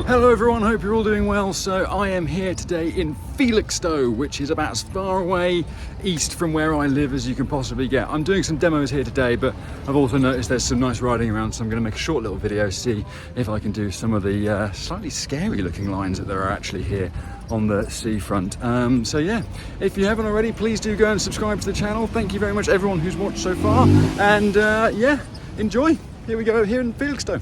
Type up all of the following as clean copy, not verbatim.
Hello everyone, hope you're all doing well. So I am here today in Felixstowe, which is about as far away east from where I live as you can possibly get. I'm doing some demos here today, but I've also noticed there's some nice riding around, so I'm going to make a short little video, see if I can do some of the slightly scary looking lines that there are actually here on the seafront. So yeah, if you haven't already, please do go and subscribe to the channel. Thank you very much everyone who's watched so far, and yeah, enjoy. Here we go, here in Felixstowe.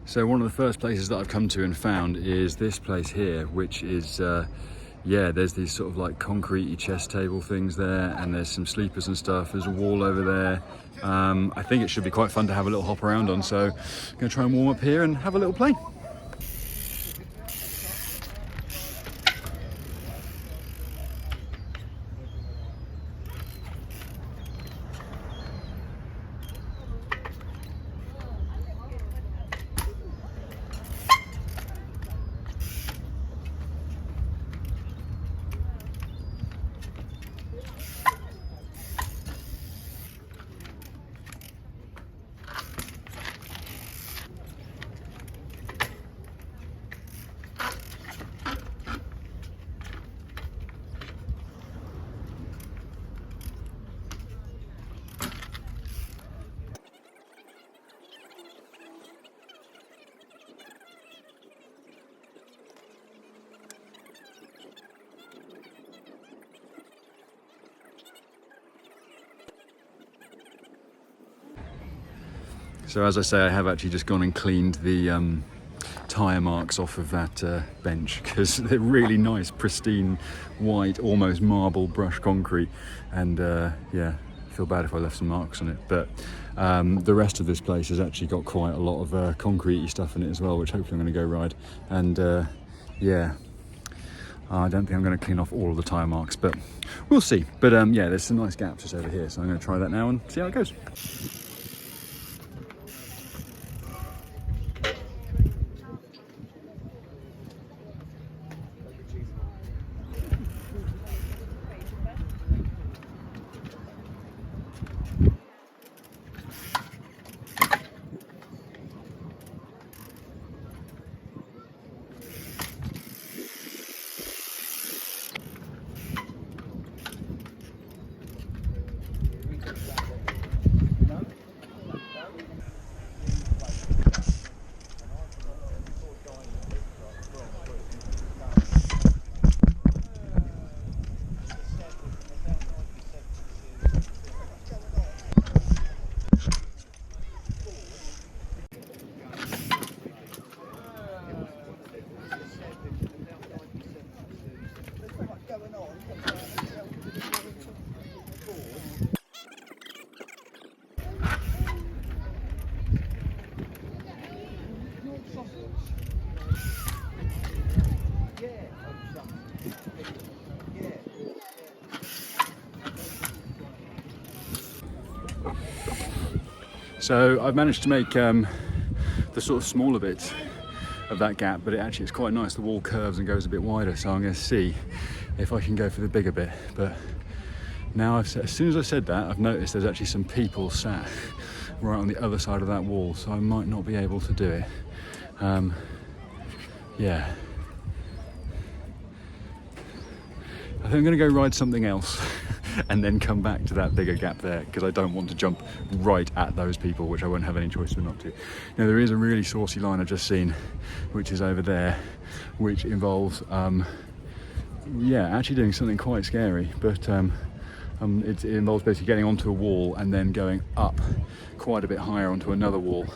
So one of the first places that I've come to and found is this place here, which is, yeah, there's these sort of like concrete chess table things there, and there's some sleepers and stuff. There's a wall over there. I think it should be quite fun to have a little hop around on, so I'm going to try and warm up here and have a little play. So as I say, I have actually just gone and cleaned the tyre marks off of that bench, because they're really nice, pristine, white, almost marble brush concrete, and yeah, I feel bad if I left some marks on it. But the rest of this place has actually got quite a lot of concrete-y stuff in it as well, which hopefully I'm going to go ride. And yeah, I don't think I'm going to clean off all of the tyre marks, but we'll see. But yeah, there's some nice gaps just over here, so I'm going to try that now and see how it goes. So I've managed to make the sort of smaller bits of that gap, but it's quite nice. The wall curves and goes a bit wider, so I'm going to see if I can go for the bigger bit. But now, as soon as I said that, I've noticed there's actually some people sat right on the other side of that wall, so I might not be able to do it. Yeah. I think I'm going to go ride something else and then come back to that bigger gap there, because I don't want to jump right at those people, which I won't have any choice but not to. Now, there is a really saucy line I've just seen, which is over there, which involves, yeah, actually doing something quite scary, but it involves basically getting onto a wall and then going up quite a bit higher onto another wall.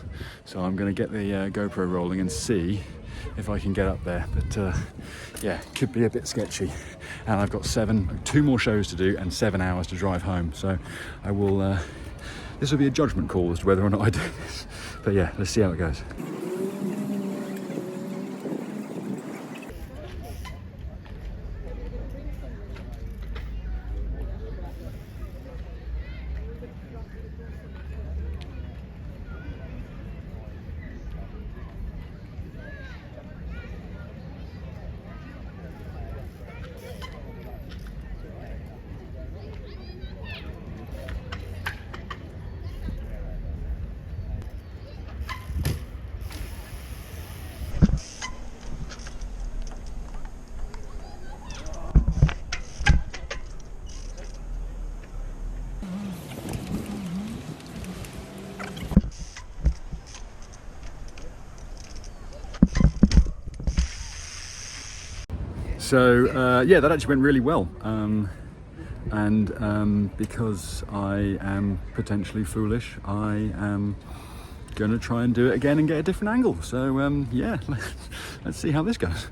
So I'm going to get the GoPro rolling and see if I can get up there, but yeah, could be a bit sketchy. And I've got two more shows to do and 7 hours to drive home, so I will this will be a judgment call as to whether or not I do this, but yeah, let's see how it goes. So yeah, that actually went really well. And because I am potentially foolish, I am going to try and do it again and get a different angle. So yeah, let's see how this goes.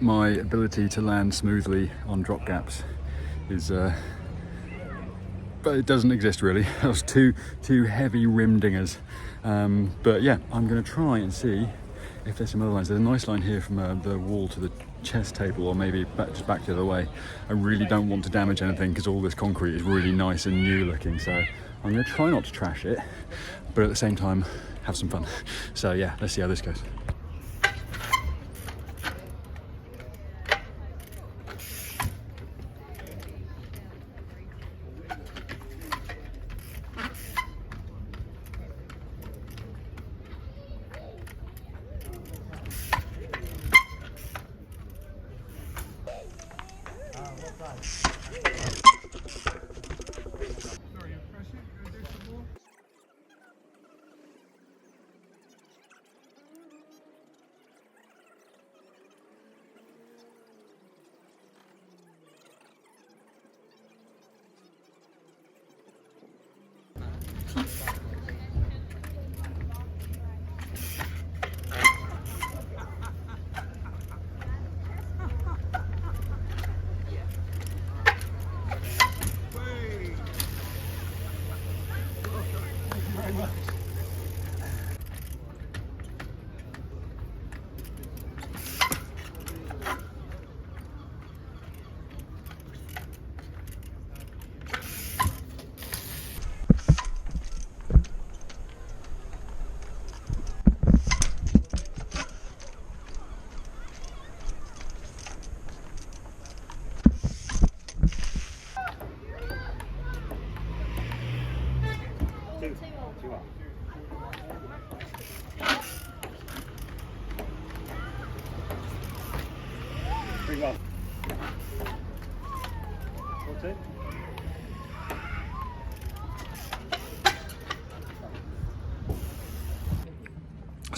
My ability to land smoothly on drop gaps is, but it doesn't exist really. That was two heavy rim dingers. But yeah, I'm going to try and see if there's some other lines. There's a nice line here from the wall to the chess table, or maybe just back the other way. I really don't want to damage anything because all this concrete is really nice and new looking. So I'm going to try not to trash it, but at the same time have some fun. So yeah, let's see how this goes.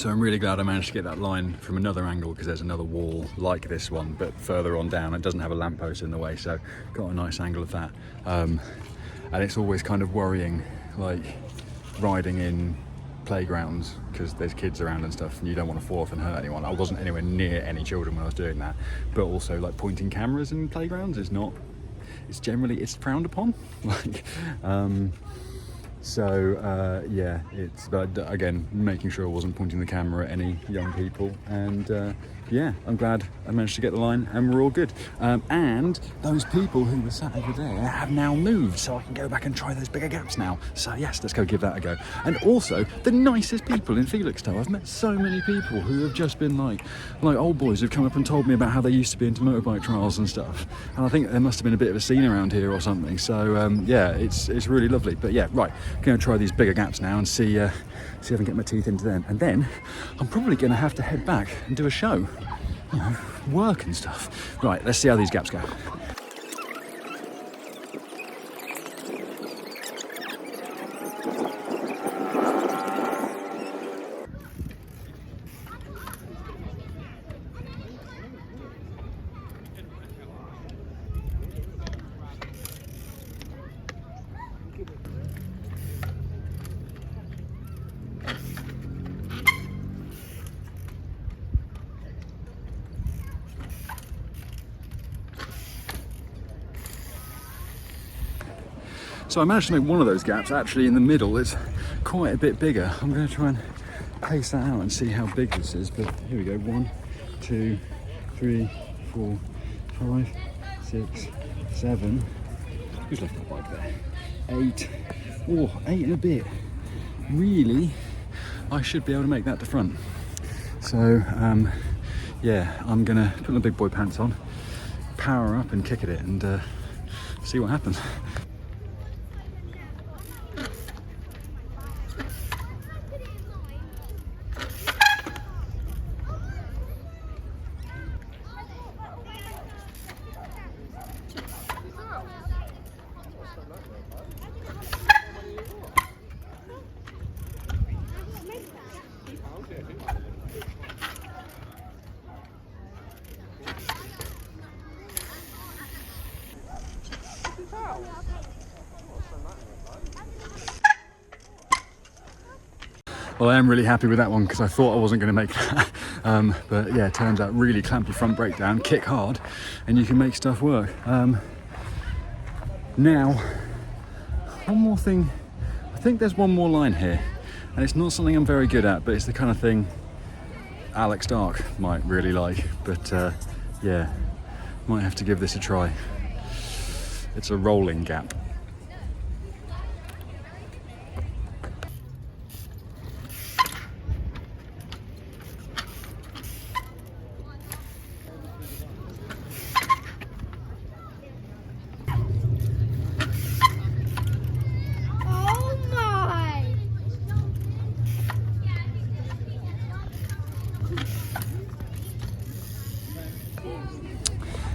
So I'm really glad I managed to get that line from another angle, because there's another wall like this one but further on down. It doesn't have a lamppost in the way, so got a nice angle of that. And it's always kind of worrying, like riding in playgrounds, because there's kids around and stuff and you don't want to fall off and hurt anyone. I wasn't anywhere near any children when I was doing that, but also like pointing cameras in playgrounds is not, it's generally, it's frowned upon. Like so yeah, it's, but again, making sure I wasn't pointing the camera at any young people. And yeah, I'm glad I managed to get the line and we're all good. And those people who were sat over there have now moved, so I can go back and try those bigger gaps now. So yes, let's go give that a go. And also, the nicest people in Felixstowe. I've met so many people who have just been like old boys who've come up and told me about how they used to be into motorbike trials and stuff. And I think there must have been a bit of a scene around here or something. So yeah, it's really lovely. But yeah, right, I'm going to try these bigger gaps now and see if I can get my teeth into them. And then I'm probably going to have to head back and do a show, you know, work and stuff. Right, let's see how these gaps go. So I managed to make one of those gaps actually in the middle. It's quite a bit bigger. I'm going to try and pace that out and see how big this is. But here we go. 1, 2, 3, 4, 5, 6, 7, Who's left my bike there? 8. Oh, 8 and a bit. Really, I should be able to make that to front. So, yeah, I'm gonna put my big boy pants on, power up and kick at it and see what happens. Well, I am really happy with that one because I thought I wasn't going to make that. But yeah, it turns out really clamp your front brake down, kick hard, and you can make stuff work. Now, one more thing. I think there's one more line here, and it's not something I'm very good at, but it's the kind of thing Alex Dark might really like. But yeah, might have to give this a try. It's a rolling gap.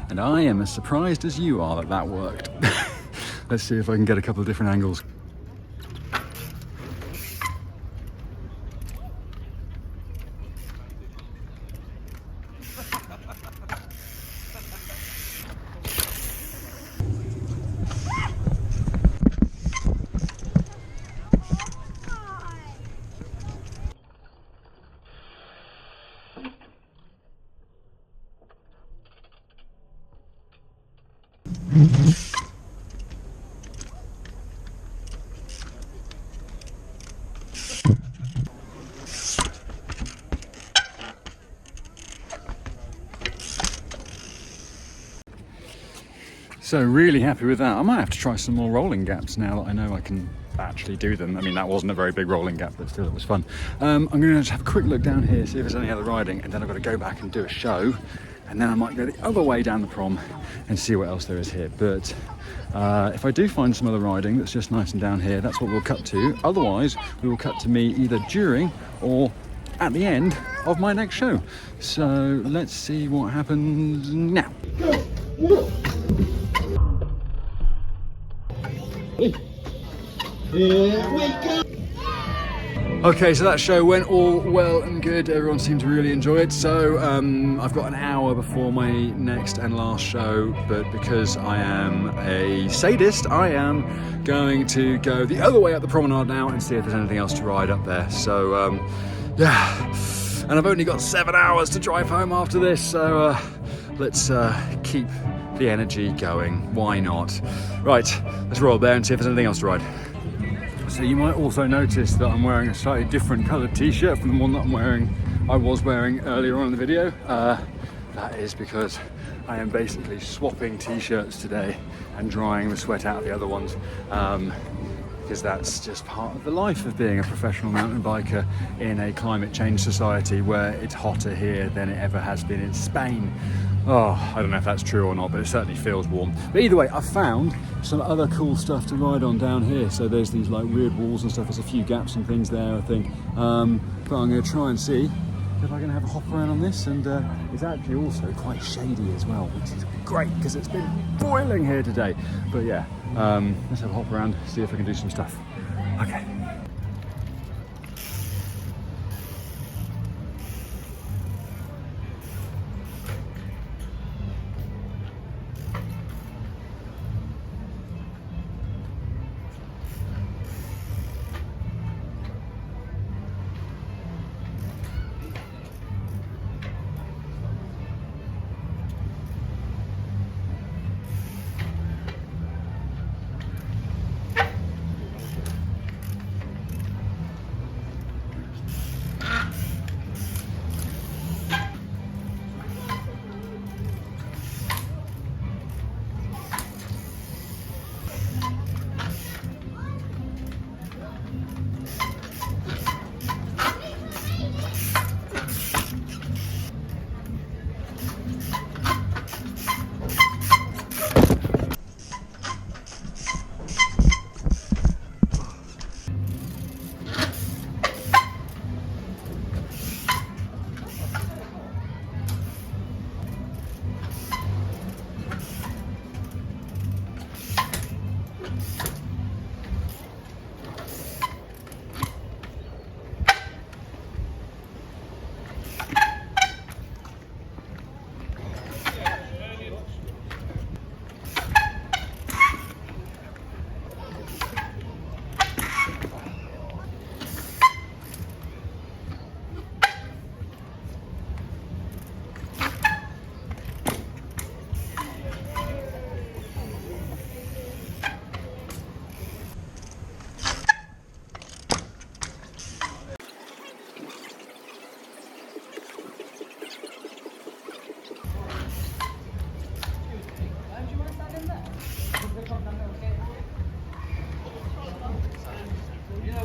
And I am as surprised as you are that that worked. Let's see if I can get a couple of different angles. So really happy with that. I might have to try some more rolling gaps now that I know I can actually do them. I mean, that wasn't a very big rolling gap, but still it was fun. I'm going to just have a quick look down here, see if there's any other riding, and then I've got to go back and do a show, and then I might go the other way down the prom and see what else there is here. But if I do find some other riding that's just nice and down here, that's what we'll cut to. Otherwise, we will cut to me either during or at the end of my next show. So let's see what happens now. Here we go. Okay, so that show went all well and good. Everyone seemed to really enjoy it. So I've got an hour before my next and last show, but because I am a sadist, I am going to go the other way up the promenade now and see if there's anything else to ride up there. So yeah, and I've only got 7 hours to drive home after this, so let's keep the energy going. Why not? Right, let's roll there and see if there's anything else to ride. So you might also notice that I'm wearing a slightly different coloured t-shirt from the one that I was wearing earlier on in the video. That is because I am basically swapping t-shirts today and drying the sweat out of the other ones, because that's just part of the life of being a professional mountain biker in a climate change society where it's hotter here than it ever has been in Spain. Oh, I don't know if that's true or not, but it certainly feels warm. But either way, I've found some other cool stuff to ride on down here. So there's these like weird walls and stuff. There's a few gaps and things there, I think. But I'm going to try and see if I can have a hop around on this. And it's actually also quite shady as well, which is great because it's been boiling here today. But yeah, let's have a hop around, see if I can do some stuff. Okay.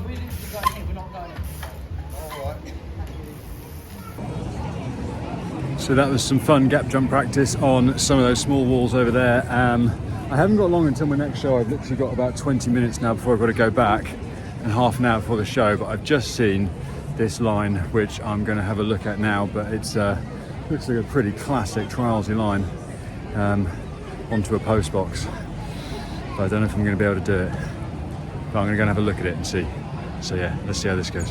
we literally going here, we're not going in. So that was some fun gap jump practice on some of those small walls over there. I haven't got long until my next show. I've literally got about 20 minutes now before I've got to go back, and half an hour before the show, but I've just seen this line which I'm going to have a look at now, but it's looks like a pretty classic trialsy line onto a post box, but I don't know if I'm going to be able to do it, but I'm going to go and have a look at it and see. So yeah, let's see how this goes.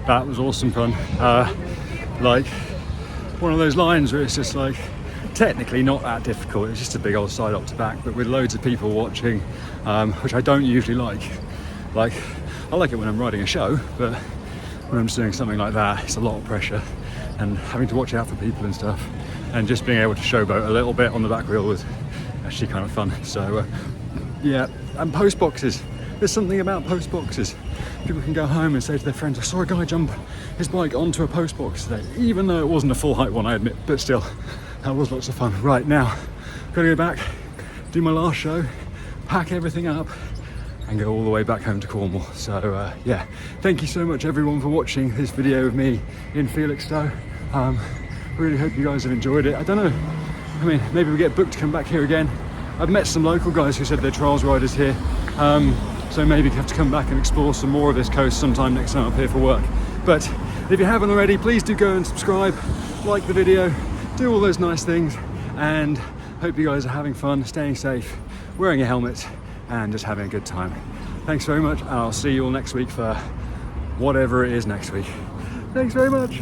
That was awesome fun. Like one of those lines where it's just like technically not that difficult. It's just a big old side up to back, but with loads of people watching, which I don't usually like. Like I like it when I'm riding a show, but when I'm just doing something like that, it's a lot of pressure and having to watch out for people and stuff. And just being able to showboat a little bit on the back wheel was actually kind of fun. So yeah, and post boxes. There's something about post boxes. People can go home and say to their friends, I saw a guy jump his bike onto a post box today, even though it wasn't a full height one, I admit, but still, that was lots of fun. Right now, gotta go back, do my last show, pack everything up, and go all the way back home to Cornwall. So yeah, thank you so much everyone for watching this video of me in Felixstowe. Really hope you guys have enjoyed it. I don't know, I mean, maybe we get booked to come back here again. I've met some local guys who said they're trials riders here. So maybe have to come back and explore some more of this coast sometime next time up here for work. But if you haven't already, please do go and subscribe, like the video, do all those nice things, and hope you guys are having fun, staying safe, wearing a helmet, and just having a good time. Thanks very much, and I'll see you all next week for whatever it is next week. Thanks very much.